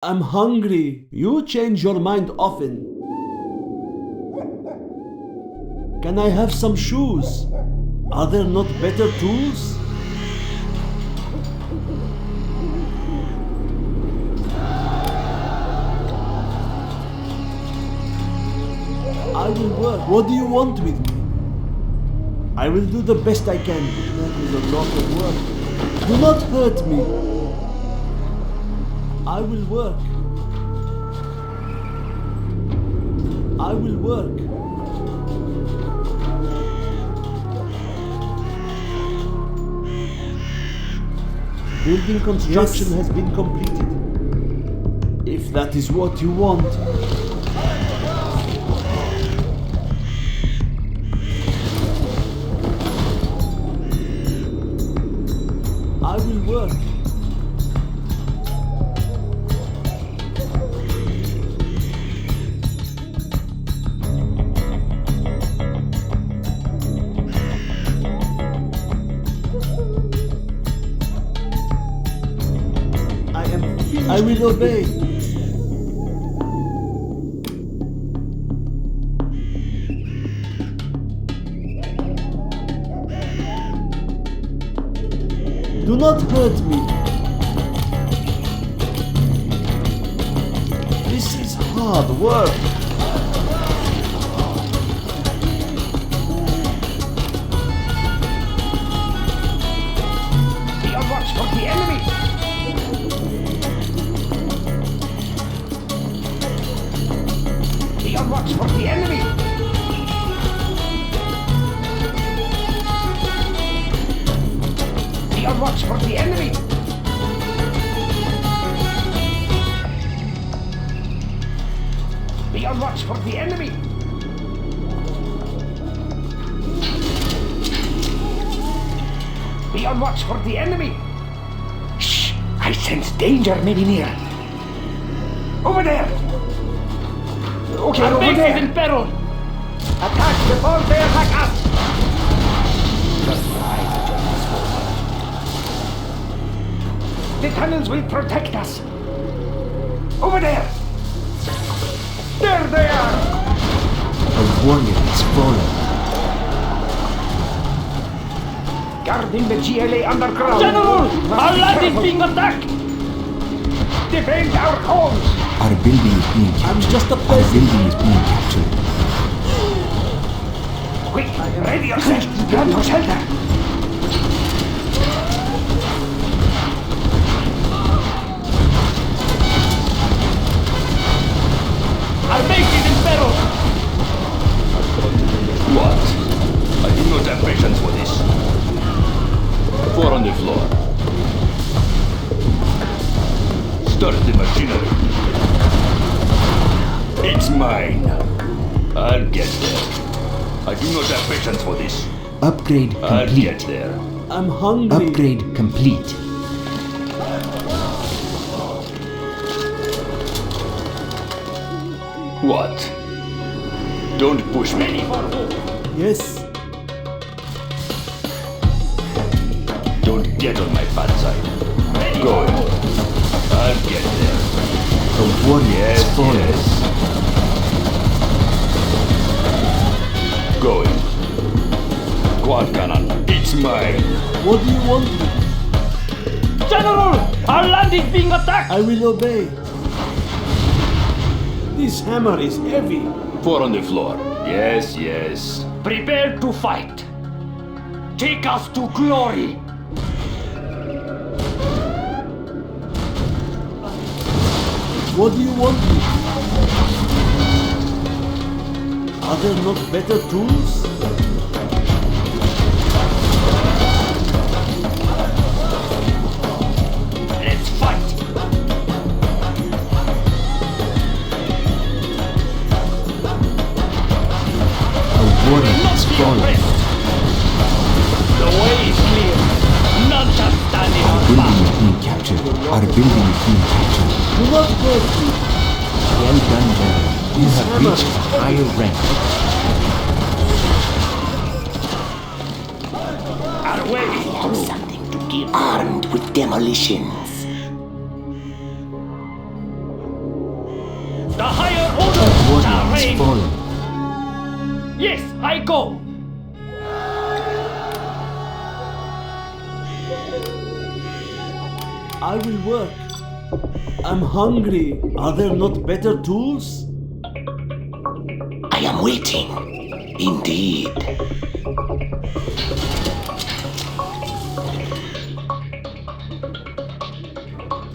I'm hungry. You change your mind often. Can I have some shoes? Are there not better tools? I will work. What do you want with me? I will do the best I can. That is a lot of work. Do not hurt me. I will work. I will work. Building construction has been completed. If that is what you want. I will work. I will obey. Do not hurt me. This is hard work. Be on watch for the enemy. Be on watch for the enemy. Be on watch for the enemy. Be on watch for the enemy. Be on watch for the enemy. Shh! I sense danger maybe near. Over there! Okay, Our over base there! is in peril. Attack before they attack us! The tunnels will protect us. Over there! There they are! A warrior is fallen. Guarding the GLA underground. General, Must our be land is careful. being attacked. Defend our homes! Our building is being I'm captured. just a Our peasant. building is being captured. Quick, ready yourself. Plan for shelter. Our base is in peril. What? I do not have patience for this. 4 on the floor. Start the machinery. It's mine. I'll get there. I do not have patience for this. Upgrade I'll get complete. there. I'm hungry. Upgrade complete. What? Don't push me. Yes. Don't get on my bad side. Go. I'll get there. A warrior is fallen. Yes. Going. Quad cannon. It's mine. What do you want with me? General, our land is being attacked. I will obey. This hammer is heavy. 4 on the floor. Yes, yes. Prepare to fight. Take us to glory. What do you want with me? Are there not better tools? Let's fight. A warrior is fallen. The way is clear. None shall stand in Our our building path. is being captured. Our building is being captured. Do not hurt me. Well done, General. You have reached a higher rank. Our way is through. Something to give. Armed with demolitions. I go. I will work. I'm hungry. Are there not better tools? I am waiting. Indeed.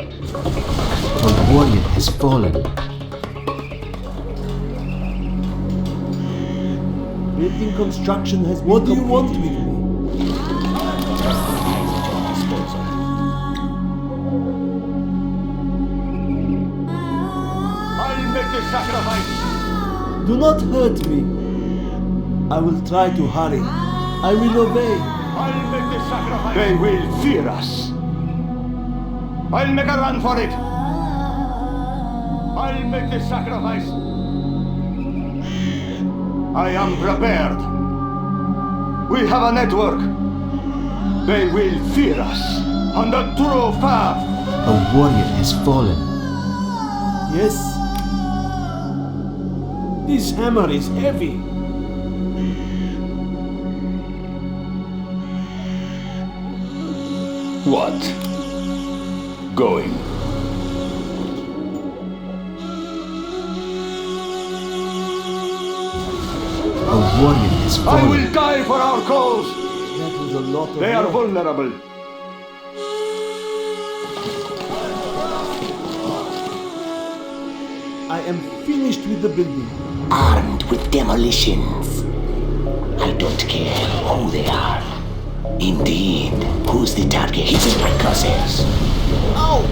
A warrior has fallen. Building construction has been What do you want with me? I'll make the sacrifice. Do not hurt me. I will try to hurry. I will obey. I'll make the sacrifice. They will fear us. I'll make a run for it. I'll make the sacrifice. I am prepared. We have a network. They will fear us on the true path. A warrior has fallen. Yes. This hammer is heavy. What? Going. A warrior has I fallen. will die for our cause. That was a lot of They are work. vulnerable. I am finished with the building. Armed with demolitions. I don't care who they are. Indeed, who's the target? Hitting my crosshairs. Oh,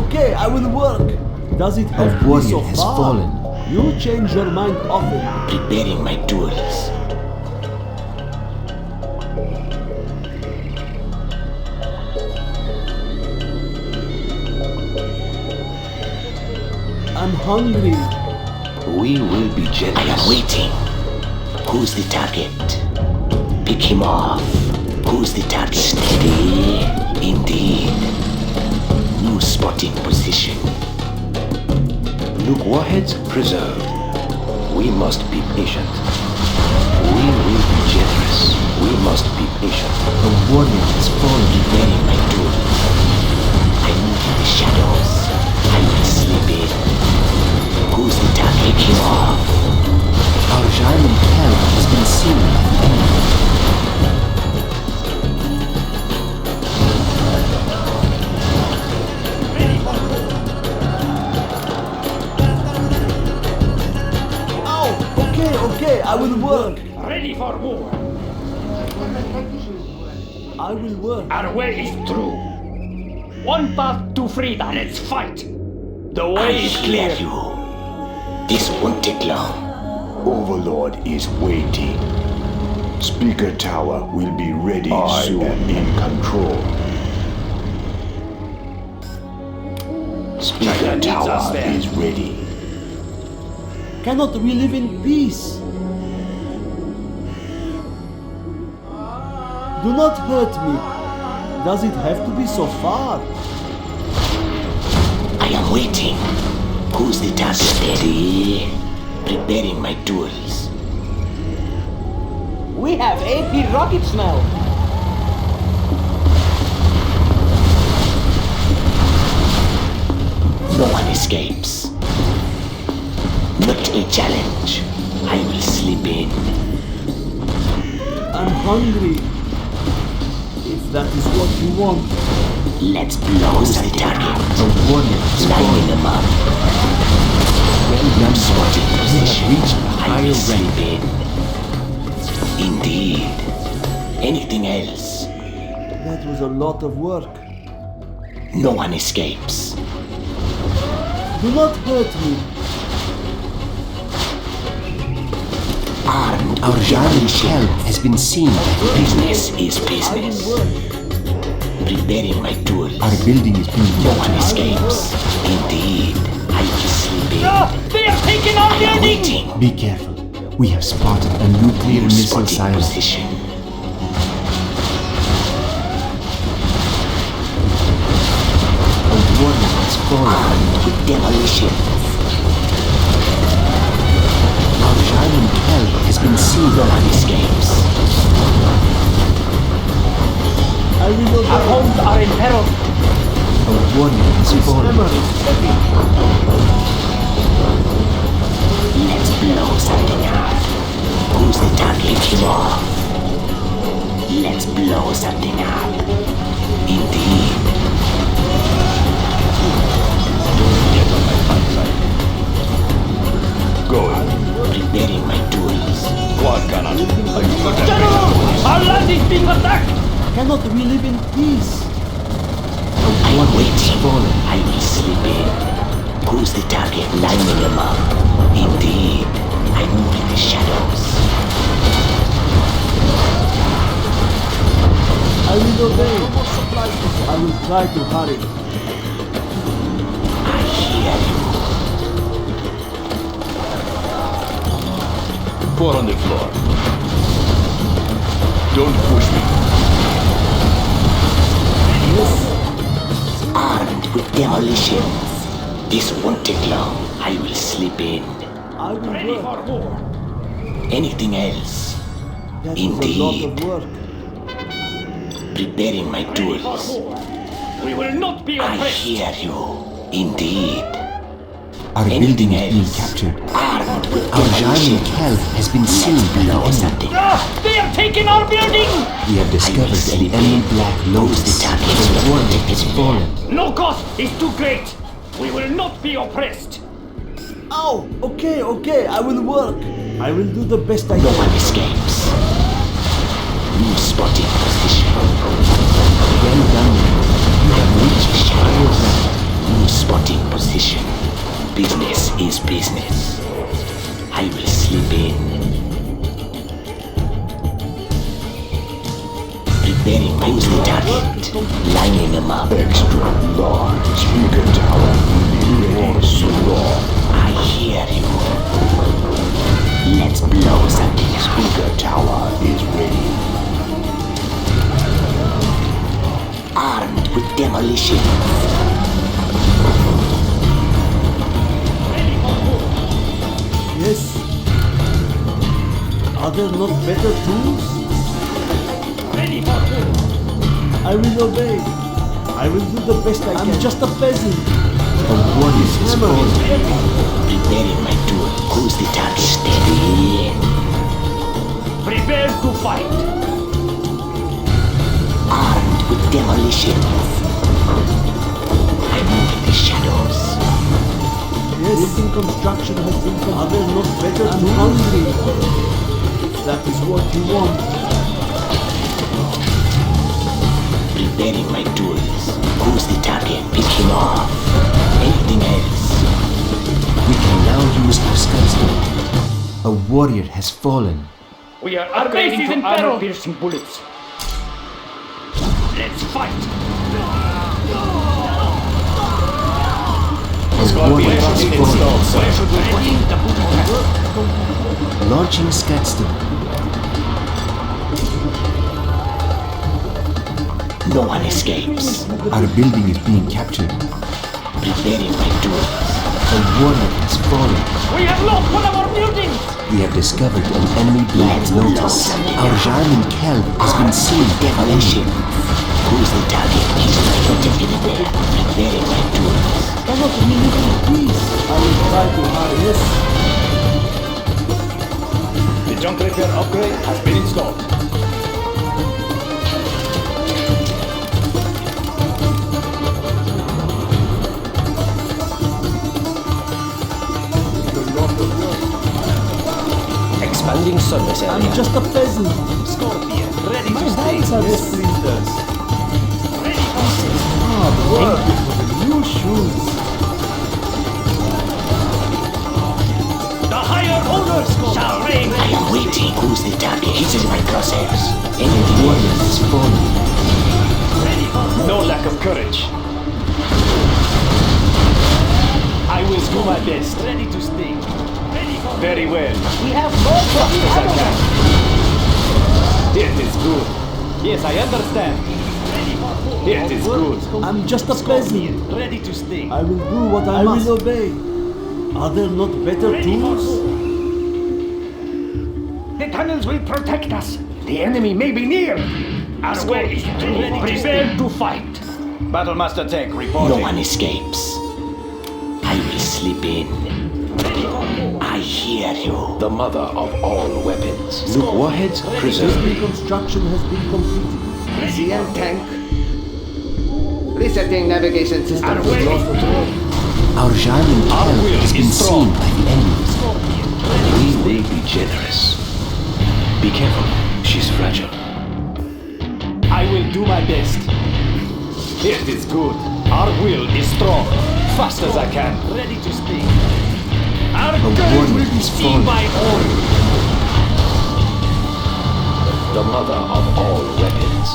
okay, I will work. Does it have to be warrior so has far? fallen. You change your mind often. Preparing my tools. I'm hungry. We will be generous. I am waiting. Who's the target? Pick him off. Who's the target? Steady. Indeed. New spotting position. Look, warheads preserved. We must be patient. We will be generous. We must be patient. A warrior has fallen. Preparing my tool. I move in the shadows. I will slip in. Who's the target? Pick him off. Our giant hell has been seen by the enemy. Okay, I will work. Ready for war. I will work. Our way is through. One path to freedom. Let's fight. The way I is hear clear. you. This won't take long. Overlord is waiting. Speaker Tower will be ready soon. I am in control. Speaker Tower is ready. Cannot we live in peace? Do not hurt me. Does it have to be so far? I am waiting. Who's the target? Steady. Preparing my tools. We have AP rockets now. No one escapes. Not a challenge. I will slip in. I'm hungry. If that is what you want. Let's blow the target. A warrior has Lining fallen. them up. Well done, Spotting warrior. You have position. reached a I higher will rank. slip in. Indeed. Anything else? That was a lot of work. No one escapes. Do not hurt me. Armed Our with giant demolition. hell has been seen by the enemy. Business is I will business. work. Preparing my tools. Our building is being No one captured. escapes. Indeed. I will slip in. Ah, they are taking our I am building. waiting. Be careful. We have spotted a nuclear missile Spotting siren. position. A warrior has fallen. Armed with demolition. Our giant hell has been seen. No one escapes. I will obey. Our homes are in peril. A warrior has This fallen. hammer is heavy. Let's blow something up. Who's the target? Pick him off. Let's blow something up. Indeed. Get on my fine side. Going. Preparing my tools. Quad cannon. General! Our land is being attacked! Cannot we live in peace? I'm waiting. I will slip in. Who's the target? Lining him up. Indeed. I move in the shadows. I will obey. I will try to hurry. I hear you. Pour on the floor. Don't push me. Armed with demolitions. This won't take long. I will slip in. I will Ready work. for war. Anything else? That is a lot Indeed. of work. Preparing my Ready for tools. war. We will not be I oppressed. hear you. Indeed. Our Anything building is being else? captured. Armed with Our giant demolitions. Kel has been seen Let's by the blow enemy. something. Ah, they have taken our building! We have discovered an sleep enemy in. black Who's lotus. the target? The warrior has fallen. No cost is too great. We will not be oppressed. Oh, okay, okay. I will work. I will do the best I No can. one escapes. New spotting position. Well done. You have reached The shadows. New spotting position. Business is business. I will slip in. Preparing my new target. Lining them up. Extra large speaker tower will be ready soon. I hear you. Let's blow something up. Speaker tower is ready. Armed with demolition. Yes. Are there not better tools? Ready for war. I will obey. I will do the best I can. I'm just a peasant. a warrior has Hammer fallen. is heavy. Preparing my tool. Who's the target? Steady. Prepare to fight. Armed with demolitions. I move in the shadows. Yes. Building construction has been completed. Are there not better tools? I'm hungry. If that is what you want. Preparing my tools. Who's the target? Pick him off. Anything else? We can now use our skeleton. A warrior has fallen. We are Our base upgrading is to in peril. armor-piercing bullets. Let's fight. A warrior has fallen. Ready the booty trap. Launching skeleton. No one escapes. Our building is being captured. Preparing my tools. A warrior has fallen. We have lost one of our buildings. We have discovered an enemy black lotus. Our giant Kel has been seen by the enemy. Demolition. Who's the target? He's protected in there. Preparing my tools. Cannot we live in peace? I will try to hurry. Yes. The junk repair upgrade has been installed. Expanding service I'm area. just a peasant. Scorpion, ready My to stay. hands are splinters. Ready for Hard work. New shoes. the higher orders shall reign. I am waiting. Who's the target? He's in my crosshairs. Anything Warrior else? has fallen. Ready for No lack of courage. I will do my best. ready to stay. Ready for Very well. We have more Fast as I ammo. can. It is good. Yes, I understand. ready for war. It is good. I'm just a peasant. Ready to stay. I will do what I must. I will obey. Are there not better Ready for tools? war. tunnels will protect us. The enemy may be near. Our way is to prepare to fight. Battlemaster tank reporting. No one escapes. I will slip in. I hear you. The mother of all weapons. Nuke warheads preserved. Construction has been completed. CM tank. Resetting navigation system. Our way is Our German hell has been seen by the enemy. We will be generous. Be careful, she's fragile. I will do my best. It is good. Our will is strong. Fast as I can. Ready to speak. Our guns will be seen by all. The mother of all weapons.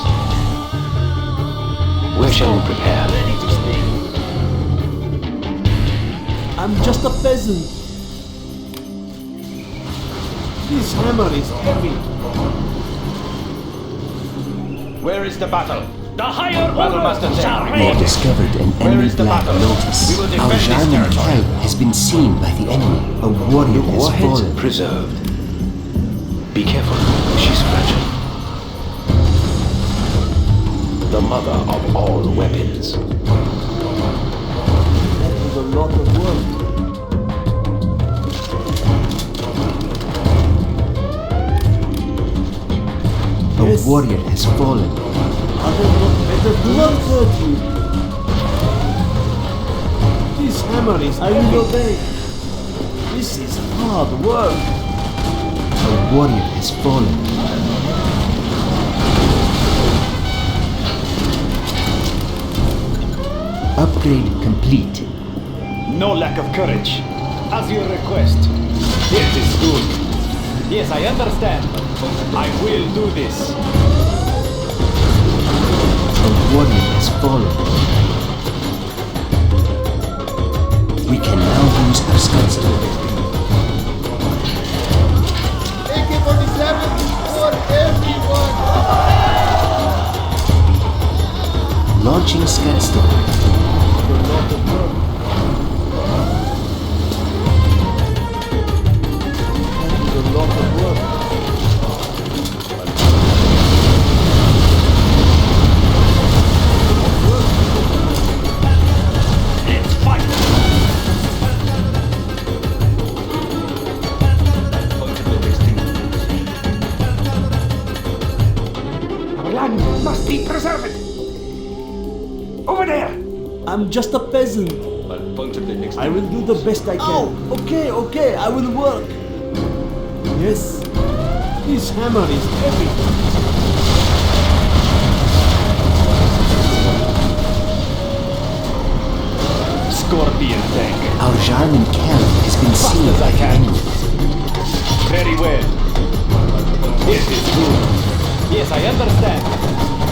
Where shall we prepare? Ready to speak. I'm just a peasant. This hammer is heavy. Where is the battle? The higher Battlemaster order shall tank. We have reign. discovered an Where enemy is the black battle? lotus. We will defend Our this German territory. hell has been seen by the enemy. A warrior has Warheads fallen. preserved. Be careful, she's fragile. The mother of all weapons. That was a lot of work. A warrior has fallen. Other not better. Do not hurt you. This hammer is. I will obey. This is hard work. A warrior has fallen. Upgrade complete. No lack of courage. As your request. It is good. Yes, I understand. I will do this. A warrior has fallen. We can now use our Scudstone. AK-47 for everyone. Launching Scudstone. A lot of work. Let's fight. Our land must be preserved. Over there. I'm just a peasant. I will do the best I can. Oh, okay, I will work. Yes, this hammer is heavy. Scorpion tank. Our German hell has been seen as I by the can. enemy. Very well. It is good. Yes, I understand.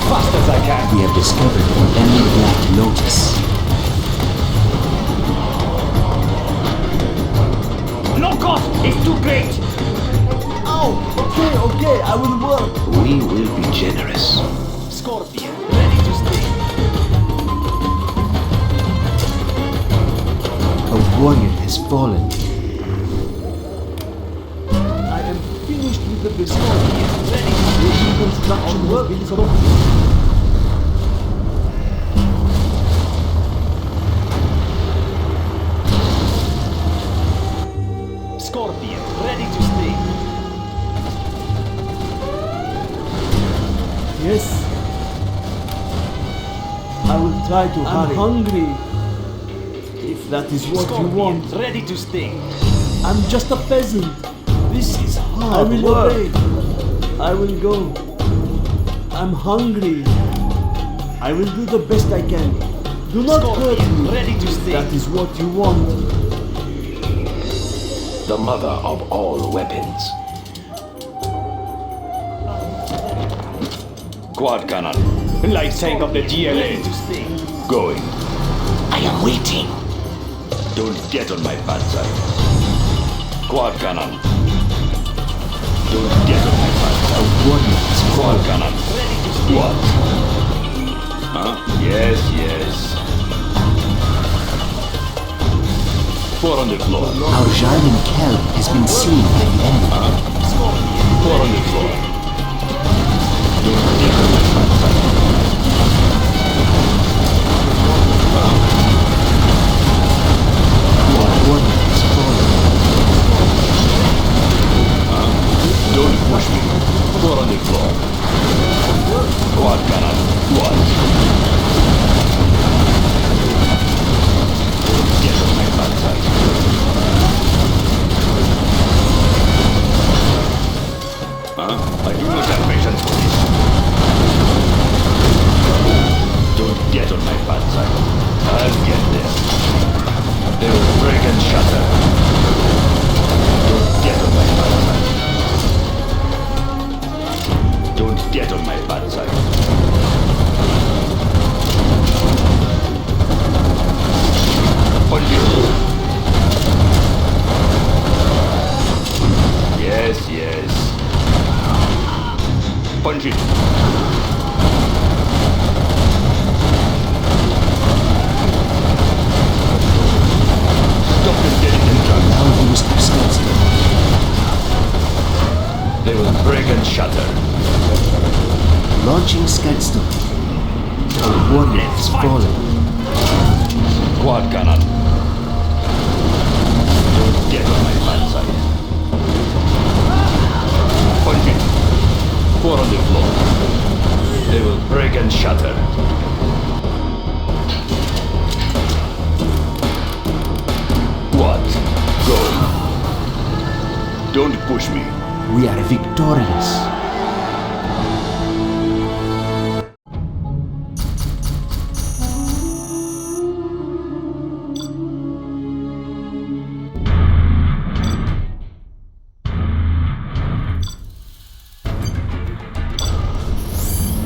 Fast as I can. We have discovered an enemy black lotus. No cost is too great. Oh, okay, I will work. We will be generous. Scorpion, ready to sting. A warrior has fallen. I am finished with the business. The construction work is complete. Scorpion, ready to sting. Yes. I will try to hurry. I'm hungry. If that is what you want. Scorpion, ready to sting. I'm just a peasant. This is hard I will work. obey. I will go. I'm hungry. I will do the best I can. Do not hurt Scorpion, me. ready to If sting. that is what you want. The mother of all weapons. Quad cannon. Light tank of the GLA. Ready to sting. Going. I am waiting. Don't get on my bad side. Quad cannon. Don't get on my bad A side. warrior has Quad fallen. cannon. Ready to sting. What? Huh? Yes. 4 on the floor. Our German hell has been seen by the enemy. Scorpion, Four on the floor. Don't push me. Four on the floor. Quad cannon. Quad. Get on my bad side. I do not have patience for this. Don't get on my bad side. I'll get there. They will break and shatter. Don't get on my bad side. Don't get on my bad side. Punch it. Yes, yes. Punch it. Stop them getting them drunk. Now use their skills. They will break and shatter. Launching Skagstone. Our warrior has fallen. Quad cannon. Don't get on my bad side. Punch it. Four on the floor. They will break and shatter. What? Go. Don't push me. We are victorious.